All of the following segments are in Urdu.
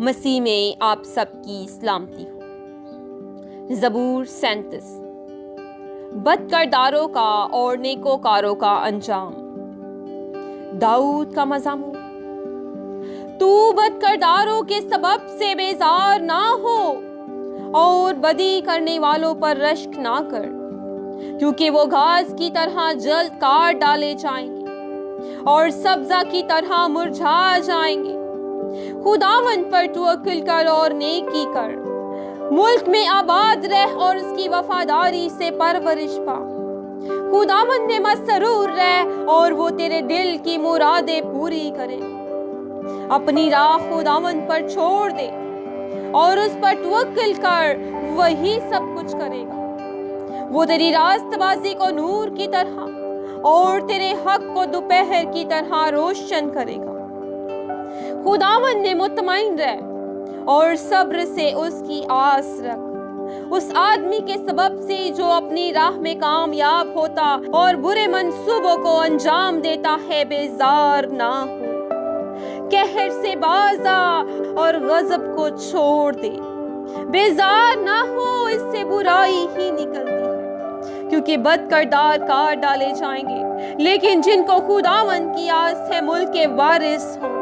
مسیح میں آپ سب کی سلامتی ہو۔ زبور 37۔ بد کرداروں کا اور نیکوکاروں کا انجام۔ داؤد کا مضمون۔ تو بد کرداروں کے سبب سے بیزار نہ ہو اور بدی کرنے والوں پر رشک نہ کر، کیونکہ وہ گھاس کی طرح جلد کاٹ ڈالے جائیں گے اور سبزہ کی طرح مرجھا جائیں گے۔ خداوند پر توکل کر اور نیکی کر، ملک میں آباد رہ اور اس کی وفاداری سے پرورش پا۔ خداوند میں مسرور رہ اور وہ تیرے دل کی مرادیں پوری کرے۔ اپنی راہ خداوند پر چھوڑ دے اور اس پر توکل کر، وہی سب کچھ کرے گا۔ وہ تیری راست بازی کو نور کی طرح اور تیرے حق کو دوپہر کی طرح روشن کرے گا۔ خداوند میں مطمئن رہ اور صبر سے اس کی آس رکھ۔ اس آدمی کے سبب سے جو اپنی راہ میں کامیاب ہوتا اور برے منصوبوں کو انجام دیتا ہے، بیزار نہ ہو۔ قہر سے باز آ اور غضب کو چھوڑ دے۔ بیزار نہ ہو، اس سے برائی ہی نکلتی ہے، کیونکہ بد کردار کاٹ ڈالے جائیں گے، لیکن جن کو خداوند کی آس ہے ملک کے وارث ہوں گے۔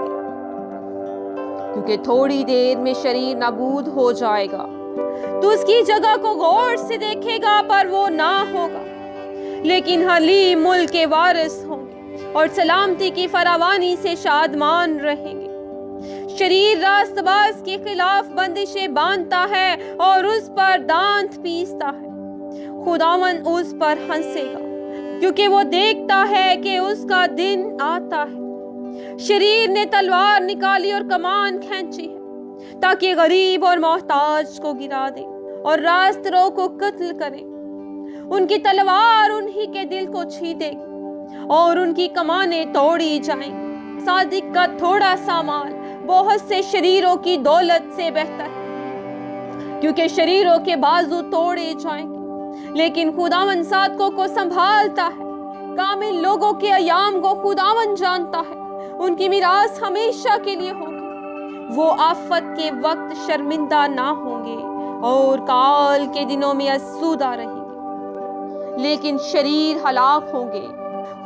کیونکہ تھوڑی دیر میں شریر نابود ہو جائے گا، تو اس کی جگہ کو غور سے دیکھے گا پر وہ نہ ہوگا، لیکن حلیم ملک کے وارث ہوں گے اور سلامتی کی فراوانی سے شادمان رہیں گے۔ شریر راست باز کے خلاف بندشیں باندھتا ہے اور اس پر دانت پیستا ہے۔ خداوند اس پر ہنسے گا، کیونکہ وہ دیکھتا ہے کہ اس کا دن آتا ہے۔ شریر نے تلوار نکالی اور کمان کھینچی ہے، تاکہ غریب اور محتاج کو گرا دے اور راست رو کو قتل کرے۔ ان کی تلوار انہی کے دل کو چھیدے گی اور ان کی کمانیں توڑی جائیں گی۔ صادق کا تھوڑا سا مال بہت سے شریروں کی دولت سے بہتر ہے، کیونکہ شریروں کے بازو توڑے جائیں گے، لیکن خداوند صادقوں کو سنبھالتا ہے۔ کامل لوگوں کے ایام کو خداوند جانتا ہے، ان کی میراث ہمیشہ کے لیے ہوگی۔ وہ آفت کے وقت شرمندہ نہ ہوں گے اور کال کے دنوں میں آسودہ رہیں گے، لیکن شریر ہلاک ہوں گے۔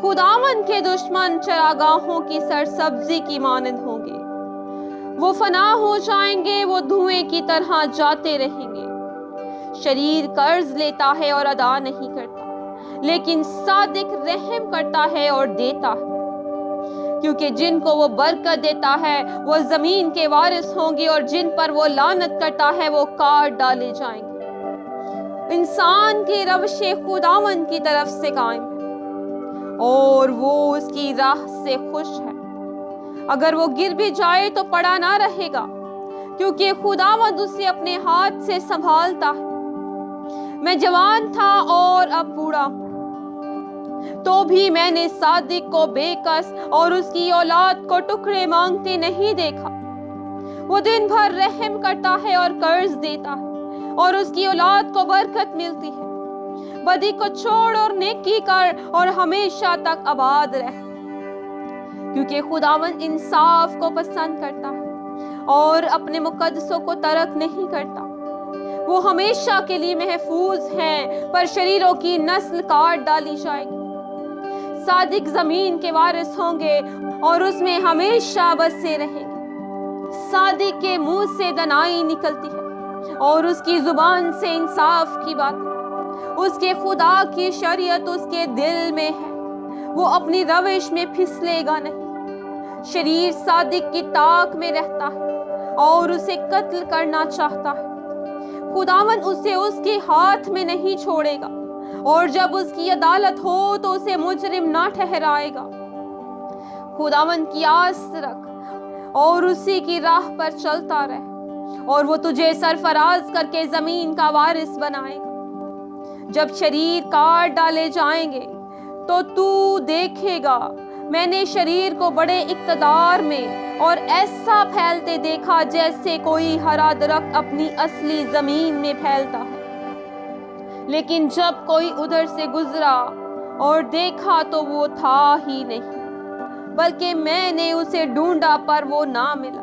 خداوند کے دشمن چراگاہوں کی سرسبزی کی مانند ہوں گے، وہ فنا ہو جائیں گے، وہ دھوئیں کی طرح جاتے رہیں گے۔ شریر قرض لیتا ہے اور ادا نہیں کرتا، لیکن صادق رحم کرتا ہے اور دیتا ہے، کیونکہ جن کو وہ برکت دیتا ہے وہ زمین کے وارث ہوں گے، اور جن پر وہ لعنت کرتا ہے وہ کاٹ ڈالے جائیں گے۔ انسان کی روشیں خداوند کی طرف سے قائم ہے اور وہ اس کی راہ سے خوش ہے۔ اگر وہ گر بھی جائے تو پڑا نہ رہے گا، کیونکہ خداوند اسے اپنے ہاتھ سے سنبھالتا ہے۔ میں جوان تھا اور اب بوڑھا ہوں، تو بھی میں نے صادق کو بے کس اور اس کی اولاد کو ٹکڑے مانگتے نہیں دیکھا۔ وہ دن بھر رحم کرتا ہے اور قرض دیتا ہے، اور اس کی اولاد کو برکت ملتی ہے۔ بدی کو چھوڑ اور نیکی کر اور ہمیشہ تک آباد رہ، کیونکہ خداوند انصاف کو پسند کرتا ہے اور اپنے مقدسوں کو ترک نہیں کرتا۔ وہ ہمیشہ کے لیے محفوظ ہیں، پر شریروں کی نسل کاٹ ڈالی جائے گی۔ صادق زمین کے وارث ہوں گے اور اس میں ہمیشہ بسے رہیں گے۔ صادق کے منہ سے دنائی نکلتی ہے اور اس کی زبان سے انصاف کی باتیں۔ اس کے خدا کی شریعت اس کے دل میں ہے، وہ اپنی روش میں پھسلے گا نہیں۔ شریر صادق کی طاق میں رہتا ہے اور اسے قتل کرنا چاہتا ہے۔ خداوند اسے اس کے ہاتھ میں نہیں چھوڑے گا، اور جب اس کی عدالت ہو تو اسے مجرم نہ ٹھہرائے گا۔ خداوند کی آس رکھ اور اسی کی راہ پر چلتا رہ، اور وہ تجھے سرفراز کر کے زمین کا وارث بنائے گا۔ جب شریر کاٹ ڈالے جائیں گے تو تو دیکھے گا، میں نے شریر کو بڑے اقتدار میں اور ایسا پھیلتے دیکھا جیسے کوئی ہرا درخت اپنی اصلی زمین میں پھیلتا ہے۔ لیکن جب کوئی ادھر سے گزرا اور دیکھا تو وہ تھا ہی نہیں، بلکہ میں نے اسے ڈھونڈا پر وہ نہ ملا۔